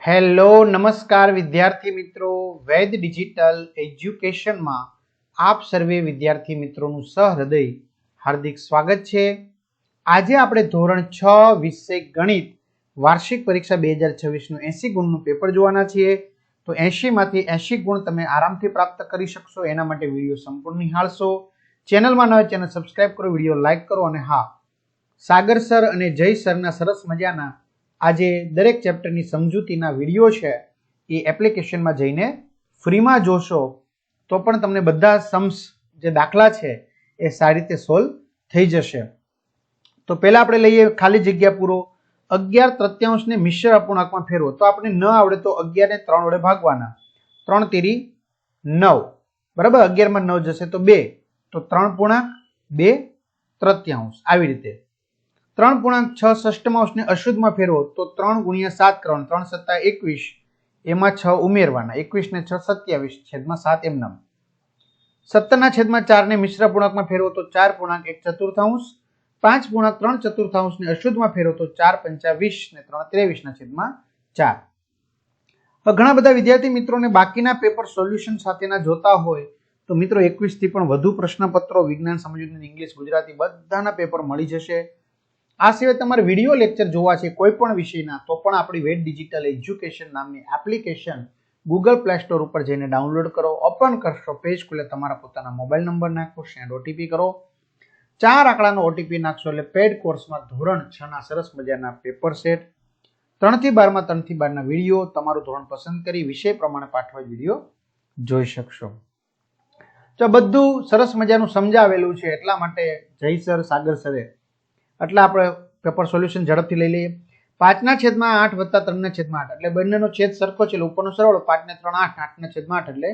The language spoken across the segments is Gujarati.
હેલો નમસ્કાર વિદ્યાર્થી મિત્રો, વૈદ ડિજિટલ એજ્યુકેશનમાં આપ સર્વે વિદ્યાર્થી મિત્રોનું સહૃદય હાર્દિક સ્વાગત છે। આજે આપણે ધોરણ 6 વિષય ગણિત વાર્ષિક પરીક્ષા 2026નું 80 ગુણનું પેપર જોવાના છીએ। તો 80 માંથી 80 ગુણ તમે આરામથી પ્રાપ્ત કરી શકશો, એના માટે વિડીયો સંપૂર્ણ નિહાળશો। ચેનલમાં ન હોય ચેનલ સબસ્ક્રાઇબ કરો, વિડીયો લાઈક કરો અને હા, સાગર સર અને જય સરના સરસ મજાના આજે દરેક ચેપ્ટરની સમજૂતીના વિડીયો છે એ એપ્લિકેશનમાં જઈને ફ્રીમાં જોશો તો પણ તમને બધા સમ્સ જે દાખલા છે એ સારી રીતે સોલ્વ થઈ જશે। તો પહેલા આપણે લઈએ ખાલી જગ્યા પૂરો। 11 તૃતીયાંશને મિશ્ર અપૂર્ણાંકમાં ફેરવો। તો આપણે ન આવડે તો 11 ને 3 વડે ભાગવાના। 3 તેરી 9, બરાબર। 11 માં 9 જશે તો 2, તો 3 પૂર્ણાંક 2 તૃતીયાંશ। આવી રીતે 3 પૂર્ણાંક 6 ષષ્ઠમાંશને અશુદ્ધમાં ફેરવો। તો 3 ગુણ્યા 7 કરવાનું, 3 સત્તા 21, એમાં 6 ઉમેરવાના। 21 ને 6 27 છેદમાં 7 એમ નામ। 17 ના છેદમાં 4 ને મિશ્ર પૂર્ણાંકમાં ફેરવો। તો 4 પૂર્ણાંક 1 ચતુર્થાંશ। 5 પૂર્ણાંક 3 ચતુર્થાંશને અશુદ્ધમાં ફેરવો। તો 4 પંચા 20 ને 3 23 ના છેદમાં 4। ઘણા બધા વિદ્યાર્થી મિત્રોને બાકીના પેપર સોલ્યુશન સાથેના જોતા હોય તો મિત્રો 21 થી પણ વધુ પ્રશ્નપત્રો વિજ્ઞાન, સમજૂતી, ઇંગ્લિશ, ગુજરાતી બધાના પેપર મળી જશે। આ સિવાય તમારે વિડીયો લેક્ચર જોવા છે કોઈ પણ વિષયના તો પણ આપણી વેદ ડિજિટલ એજ્યુકેશન નામની એપ્લિકેશન ગૂગલ પ્લે સ્ટોર ઉપર જઈને ડાઉનલોડ કરો। ઓપન કરશો, પેજ ખુલે, તમારા પોતાના મોબાઈલ નંબર નાખો, સેન્ડ ઓટીપી કરો। 4 આંકડાનો ઓટીપી નાખશો એટલે પેડ કોર્સમાં ધોરણ 6 ના સરસ મજાના પેપર સેટ, 3 થી 12 માં 3 થી 12 ના વિડીયો, તમારું ધોરણ પસંદ કરી વિષય પ્રમાણે પાઠવા વિડીયો જોઈ શકશો। તો બધું સરસ મજાનું સમજાવેલું છે, એટલા માટે જય સર, સાગર સરે એટલે આપણે પેપર સોલ્યુશન ઝડપથી લઈ લઈએ। 5 ના છેદમાં 8 વત્તા 3 ના છેદમાં 8 એટલે બંનેનો છેદ સરખો છે એટલે ઉપરનો સરવાળો 5 ને 3 8, 8 ના છેદમાં 8 એટલે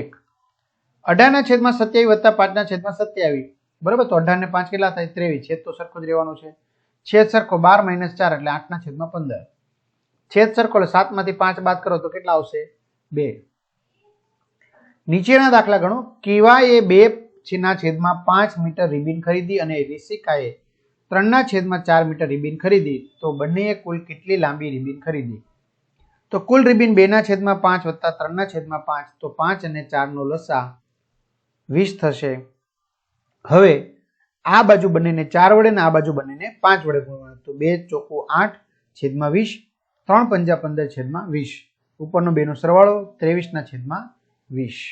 1। 18 ના છેદમાં 27 વત્તા 5 ના છેદમાં 27, બરાબર। તો 18 ને 5 કેટલા થાય? 23, છેદ તો સરખો જ રહેવાનો છે। છેદ સરખો 12 - 4 એટલે 8 ના છેદમાં 15, છેદ સરખો એટલે 7 માંથી 5 બાદ કરો તો કેટલા આવશે? 2। નીચેના દાખલા ગણો। કેવાએ 2 ના છેદમાં 5 મીટર રિબીન ખરીદી અને રિષિકાએ 3 ના છેદમાં 4 મીટર રિબીન ખરીદી, તો બંનેએ કુલ કેટલી લાંબી રિબીન ખરીદી? તો કુલ રિબીન 2 ના છેદમાં 5 વત્તા 3 ના છેદમાં 5, તો 5 અને 4 નો લસા 20 થશે। હવે આ બાજુ બંનેને 4 વડે ને આ બાજુ બંનેને 5 વડે ગુણવાના। તો 2 ચોકુ 8 છેદમાં 20, 3 પંજા 15 છેદમાં 20, ઉપરનો 2 નો સરવાળો 23 ના છેદમાં 20।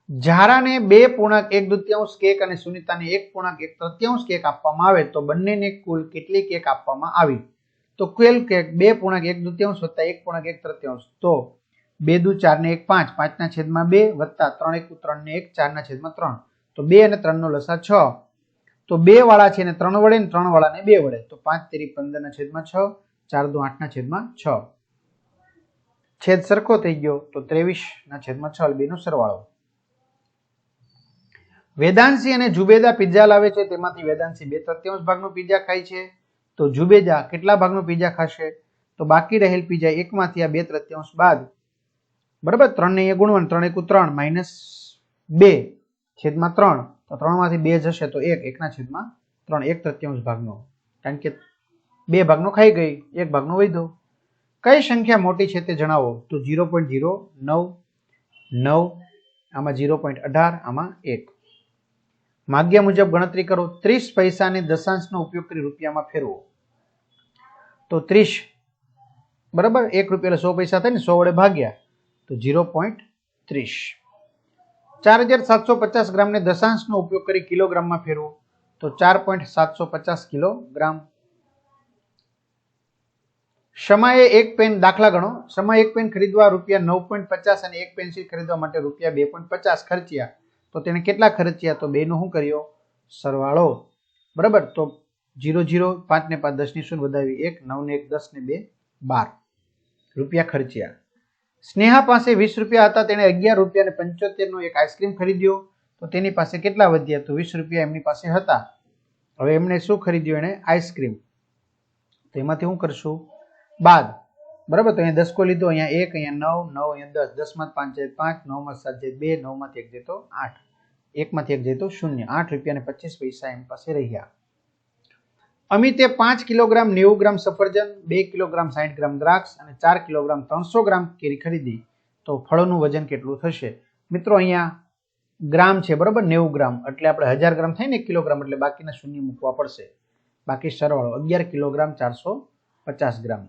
ઝારાને 2 પૂર્ણાંક 1 દૂતીયાંશ કેક અને સુનિતાને 1 પૂર્ણાંક 1 તૃતીયાંશ કેક આપવામાં આવે તો બંનેને કુલ કેટલી કેક આપવામાં આવી? તો કુલ કેક 2 પૂર્ણાંક 1 દૂતીયાંશ વત્તા 1 પૂર્ણાંક 1 તૃતીયાંશ, તો 2 દુ 4 ને 1 5, 5 ના છેદમાં 2 વત્તા 3 એકુ 3 ને 1 4 ના છેદમાં 3, તો 2 અને 3 નો લસા 6, તો 2 વાળા છે ને 3 વડે ને 3 વાળાને 2 વડે, તો 5 તેરી 15 ના છેદમાં 6, 4 દુ 8 ના છેદમાં 6, છેદ સરખો થઈ ગયો તો 23 ના છેદમાં 6 બે નો સરવાળો। વેદાંશી અને જુબેદા પિઝા લાવે છે, તેમાંથી વેદાંશી 2 તૃતીયાંશ ભાગનો પિઝા ખાય છે, તો જુબેદા કેટલા ભાગનો પિઝા ખાશે? તો બાકી રહેલ પિઝા 1 માંથી આ 2 તૃતીયાંશ બાદ, બરાબર, 3 ને અહીંયા ગુણવાનું, 3 એકુ 3 માઈનસ 2 છેદમાં 3, તો 3 માંથી 2 જશે તો 1, 1 ના છેદમાં 3, 1 તૃતીયાંશ ભાગનો, કારણ કે 2 ભાગનો ખાઈ ગઈ, 1 ભાગનો વધ્યો। કઈ સંખ્યા મોટી છે તે જણાવો? તો 0.09, આમાં 0.18, આમાં 1। માગ્યા મુજબ ગણતરી કરો। 30 પૈસાને દશાંશનો ઉપયોગ કરી રૂપિયામાં ફેરવો। તો 30, બરાબર, 1 રૂપિયા એટલે 100 પૈસા થાય ને, 100 વડે ભાગ્યા તો 0.30। 4750 ગ્રામને દશાંશનો ઉપયોગ કરી કિલોગ્રામમાં ફેરવો। તો 4.750 કિલોગ્રામ। શમાએ 1 પેન, દાખલા ગણો। શમાએ 1 પેન ખરીદવા રૂપિયા 9.50 અને 1 પેન્સિલ ખરીદવા માટે રૂપિયા 2.50 ખર્ચ્યા, તો તેને કેટલા ખર્ચ્યા? તો 2 નો શું કર્યો? સરવાળો, બરાબર। તો 0 0, 5 ને 5 10 ની શૂન્ય વધાવી 1, 9 ને 1 10 ને 2 12 રૂપિયા ખર્ચ્યા। સ્નેહા પાસે 20 રૂપિયા હતા, તેણે 11 રૂપિયા અને 75 નો એક આઈસ્ક્રીમ ખરીદ્યો, તો તેની પાસે કેટલા વધ્યા? તો 20 રૂપિયા એમની પાસે હતા, હવે એમણે શું ખરીદ્યું? એને આઈસ્ક્રીમ, તો એમાંથી શું કરશું? બાદ, બરાબર। તો અહીંયા 10 કો લીધો, અહીંયા 1, અહીંયા 9, 9 અહીંયા 10, 10 માં 5 જાય 5, 9 માં 7 જાય 2, 9 માંથી 1 જાય તો 8, 1 માંથી 1 જાય તો 0, 8 રૂપિયા અને 25 પૈસા એમ પાસે રહ્યા। અમિતે 5 કિલોગ્રામ 90 ગ્રામ સફરજન, 2 કિલોગ્રામ 60 ગ્રામ દ્રાક્ષ અને 4 કિલોગ્રામ 300 ગ્રામ કેરી ખરીદી તો ફળોનું વજન કેટલું થશે? મિત્રો અહીંયા ગ્રામ છે બરોબર, 90 ગ્રામ એટલે આપણે 1000 ગ્રામ થાય ને 1 કિલોગ્રામ એટલે બાકીના શૂન્ય મૂકવા પડશે. બાકી સરવાળો 11 કિલોગ્રામ 450 ગ્રામ.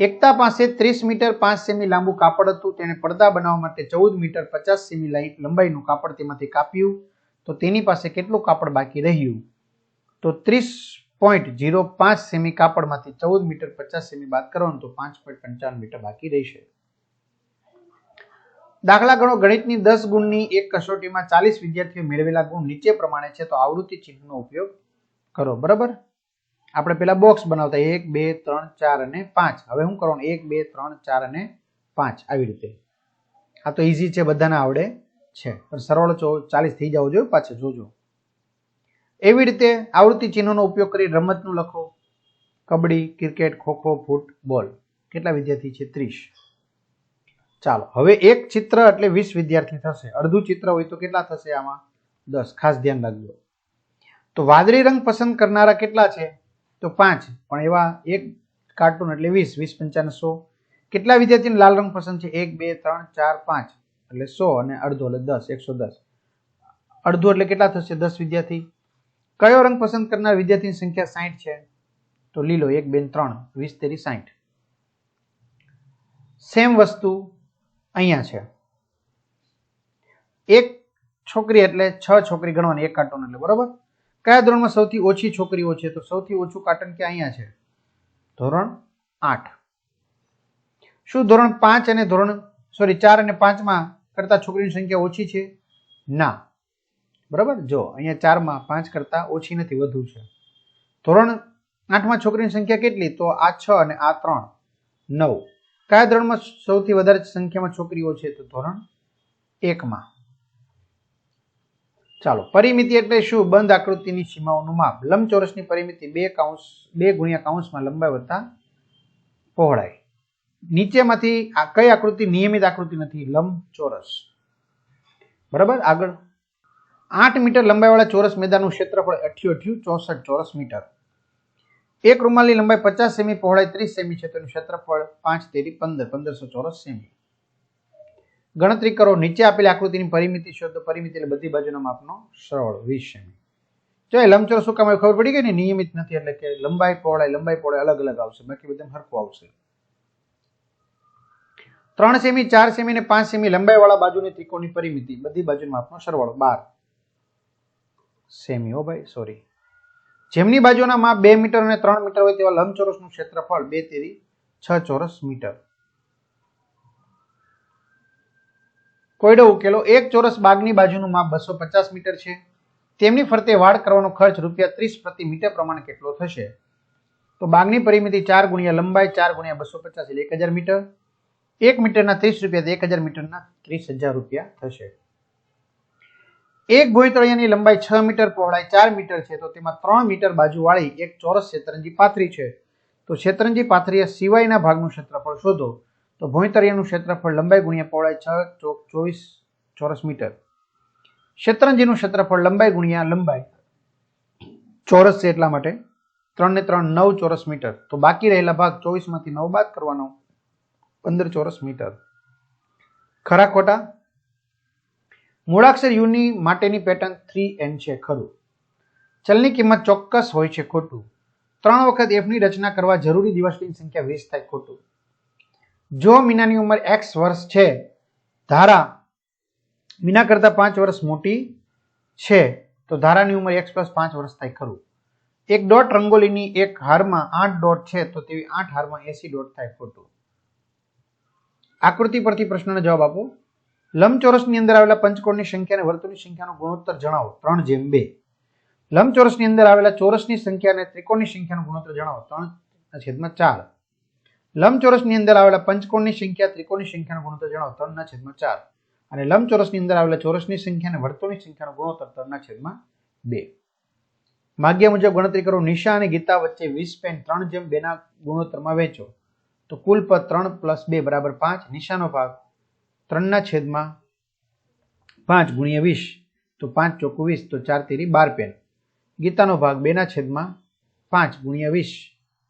એકતા પાસે 30 મીટર 5 સેમી લાંબુ કાપડ હતું. તેણે પડદા બનાવવા માટે 14 મીટર 50 સેમી લંબાઈનું કાપડ તેમાંથી કાપ્યું. તો તેની પાસે કેટલું કાપડ બાકી રહ્યું? તો 30.05 સેમી કાપડમાંથી 14 મીટર 50 સેમી બાદ કરવાનું તો 5.55 મીટર બાકી રહેશે. દાખલા ગણો. ગણિતની 10 ગુણની એક કસોટીમાં 40 વિદ્યાર્થીઓ મેળવેલા ગુણ નીચે પ્રમાણે છે તો આવૃત્તિ ચિહ્નનો ઉપયોગ કરો. બરાબર, આપણે પેલા બોક્સ બનાવતા 1 2 3 4 અને 5. હવે શું કરવાનું? 1 2 3 4 અને 5 આવી રીતે. આ તો ઈઝી છે, બધાને આવડે છે, પણ સરવાળો 40 થઈ જવો જોઈએ. પાછળ જોજો. એવી રીતે આવૃત્તિ ચિહ્નોનો ઉપયોગ કરી રમતનું લખો. Kabaddi, cricket, kho kho, football. કેટલા વિદ્યાર્થી છે? 30. ચાલો, હવે એક ચિત્ર એટલે 20 વિદ્યાર્થી થશે. અડધું ચિત્ર હોય તો કેટલા થશે? આમાં 10. ખાસ ધ્યાન રાખજો. તો વાદળી રંગ પસંદ કરનારા કેટલા છે? તો 5. પણ એવા એક કાર્ટૂન એટલે 20. 20 5 100. કેટલા વિદ્યાર્થીને લાલ રંગ પસંદ છે? 1 2 3 4 5 એટલે 100 અને અડધો એટલે 10. 110. અડધું એટલે કેટલા થશે? 10 વિદ્યાર્થી. કયો રંગ પસંદ કરનાર વિદ્યાર્થીની સંખ્યા 60 છે? તો લીલો. 1 2 3 20 3 60. સેમ વસ્તુ અહીંયા છે. એક છોકરી એટલે 6 છોકરી ગણવાની એક કાર્ટૂન એટલે. બરોબર. કયા ધોરણમાં સૌથી ઓછી છોકરીઓ છે? તો સૌથી ઓછું કાર્ટૂન કે અહીંયા છે, ધોરણ 8. શું ધોરણ 5 અને 4 અને 5 માં કરતા છોકરીની સંખ્યા ઓછી છે? ના. બરાબર, જો અહીંયા 4 માં 5 કરતા ઓછી નથી, વધુ છે. ધોરણ 8 માં છોકરીની સંખ્યા કેટલી? તો આ 6 અને આ 3 9. કયા ધોરણમાં સૌથી વધારે સંખ્યામાં છોકરીઓ છે? તો ધોરણ 1 માં. ચાલો, પરિમિતિ એટલે શું? બંધ આકૃતિની સીમાઓનું માપ. લંબચોરસની પરિમિતિ 2 ગુણ્યા કૌંસમાં લંબાઈ વત્તા પહોળાઈ. નીચેમાંથી કઈ આકૃતિ નિયમિત આકૃતિ નથી? લંબચોરસ. બરાબર. આગળ 8 મીટર લંબાઈવાળા ચોરસ મેદાનનું ક્ષેત્રફળ 64 ચોરસ મીટર. એક રૂમાલની લંબાઈ 50 સેમી, પહોળાઈ 30 સેમી છે, તેનું ક્ષેત્રફળ 5 તેરી 15 ચોરસ સેમી. ગણતરી કરો. નીચે આપેલી આકૃતિની પરિમિતિ શોધો. પરિમિતિ એટલે બધી બાજુના માપનો સરવાળો 20 સેમી. જો એ લંબચોરસ શું કામ ખબર પડી ગઈ ને? નિયમિત નથી એટલે કે લંબાઈ પહોળાઈ અલગ અલગ આવશે, બાકી બધા સરખું આવશે. 3 સેમી 4 સેમી અને 5 સેમી લંબાઈ વાળા બાજુની ત્રિકોણની પરિમિતિ બધી બાજુના માપનો સરવાળો 12 સેમી. ભાઈ સોરી. જેમની બાજુના માપ 2 મીટર અને 3 મીટર હોય તેવા લંબચોરસનું ક્ષેત્રફળ 2 તેરી 6 ચોરસ મીટર. કોયડો ઉકેલો. એક ચોરસ બાગની બાજુનું માપ 250 મીટર છે. તેમની ફરતે વાડ કરવાનો ખર્ચ ₹30 પ્રતિ મીટર પ્રમાણે કેટલો થશે? તો બાગની પરિમિતિ 4 ગુણ્યા લંબાઈ 4 ગુણ્યા 250 એટલે 1000 મીટર. 1 મીટરના 30 રૂપિયા તો 1000 મીટરના 30,000 રૂપિયા થશે. એક ભોંયતળિયાની લંબાઈ 6 મીટર, પહોળાઈ 4 મીટર છે, તો તેમાં 3 મીટર બાજુવાળી એક ચોરસ શેતરંજી પાથરી છે. તો શેતરંજી પાથરી સિવાયના ભાગનું ક્ષેત્રફળ શોધો. તો ભોંયતળિયાનું ક્ષેત્રફળ લંબાઈ ગુણ્યા પહોળાઈ 6 ચોક 24 ચોરસ મીટર. શેતરંજીનું ક્ષેત્રફળ લંબાઈ ગુણ્યા લંબાઈ ચોરસ છે એટલા માટે 3 ને 3 9 ચોરસ મીટર. તો બાકી રહેલા ભાગ 24 માંથી 9 બાદ કરવાનો 15 ચોરસ મીટર. ખરા ખોટા? મૂળાક્ષર યુ ની માટેની પેટર્ન 3n છે. ખરું. ચલની કિંમત ચોક્કસ હોય છે. ખોટું. 3 વખત f ની રચના કરવા જરૂરી દિવસની સંખ્યા 20 થાય. ખોટું. જો મીનાની ઉંમર x વર્ષ છે, ધારા મીના કરતા 5 વર્ષ મોટી છે, તો ધારાની ઉંમર x + 5 વર્ષ થાય. ખરું. એક ડોટ રંગોલીની એક હારમાં 8 ડોટ છે, તો તેવી 8 હારમાં 80 ડોટ થાય. ખોટું. આકૃતિ પરથી પ્રશ્નનો જવાબ આપો. લંબચોરસની અંદર આવેલા પંચકોણની સંખ્યા અને વર્તુળની સંખ્યાનો ગુણોત્તર જણાવો. 3:2. લંબચોરસની અંદર આવેલા ચોરસની સંખ્યા અને ત્રિકોણની સંખ્યાનો ગુણોત્તર જણાવો. 3/4. લંબચોરસની અંદર આવેલા પંચકોણની સંખ્યા ત્રિકોણની સંખ્યાનો ગુણોત્તર જણાવો. 3/4. અને લંબચોરસની અંદર આવેલા ચોરસની સંખ્યા અને વર્તુળની સંખ્યાનો ગુણોત્તર 3/2. માગ્યા મુજબ ગણતરી કરો. નિશા અને ગીતા વચ્ચે 20 પેન 3/2 ના ગુણોત્તરમાં વહેંચો. તો કુલ પદ 3 + 2 = 5. નિશાનો ભાગ 3/5 × 20. તો 5 ચોક 20 તો 4 તેરી 12 પેન. ગીતાનો ભાગ 2/5 ગુણ્યા 20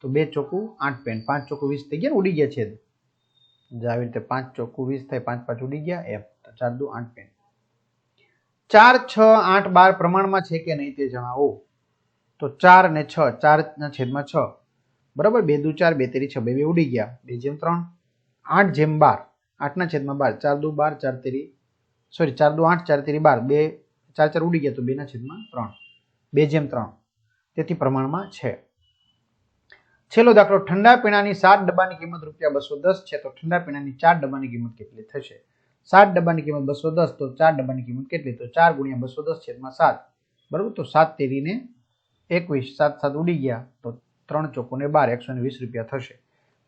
તો 2 ચોકું 8 પેન 5 ચોકું 20 થઈ ગયા ને, ઉડી ગયા છેદ. આવી રીતે 5 ચોકું 20 થાય, 5 5 ઉડી ગયા, એમ 4 દુ 8 પેન. 4 6 8 12 પ્રમાણમાં છે કે નહીં તે જણાવો. તો 4 ને 6, 4/6 બરાબર. 2 દુ 4, 2 તેરી 6, 2 ઉડી ગયા, 2/3. 8/12, 8/12, 4 દુ 12, 4 તેરી સોરી 4 દુ 8, 4 તેરી 12, 2 4 4 ઉડી ગયા તો 2/3, 2/3. તેથી પ્રમાણમાં છે. છેલ્લો દાખલો, ઠંડા પીણાની 7 ડબ્બાની કિંમત ₹210 છે, તો ઠંડા પીણાની 4 ડબ્બાની કિંમત કેટલી થશે? 7 ડબ્બાની કિંમત 210, તો 4 ડબ્બાની કિંમત કેટલી? તો 4 ગુણ્યા 210/7, બરાબર. તો 7 તેરી ને 21, 7 7 ઉડી ગયા તો 3 ચોકો ને 12, ₹120 થશે.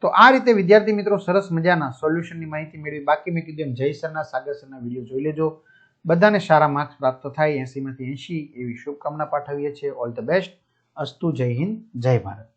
તો આ રીતે વિદ્યાર્થી મિત્રો સરસ મજાના સોલ્યુશનની માહિતી મેળવી. બાકી મેં કીધું એમ જય સરના, સાગર સરના વિડીયો જોઈ લેજો. બધાને સારા માર્ક્સ પ્રાપ્ત થાય, 80 માંથી 80 એવી શુભકામના પાઠવીએ છીએ. All the best. અસ્તુ. જય હિન્દ, જય ભારત.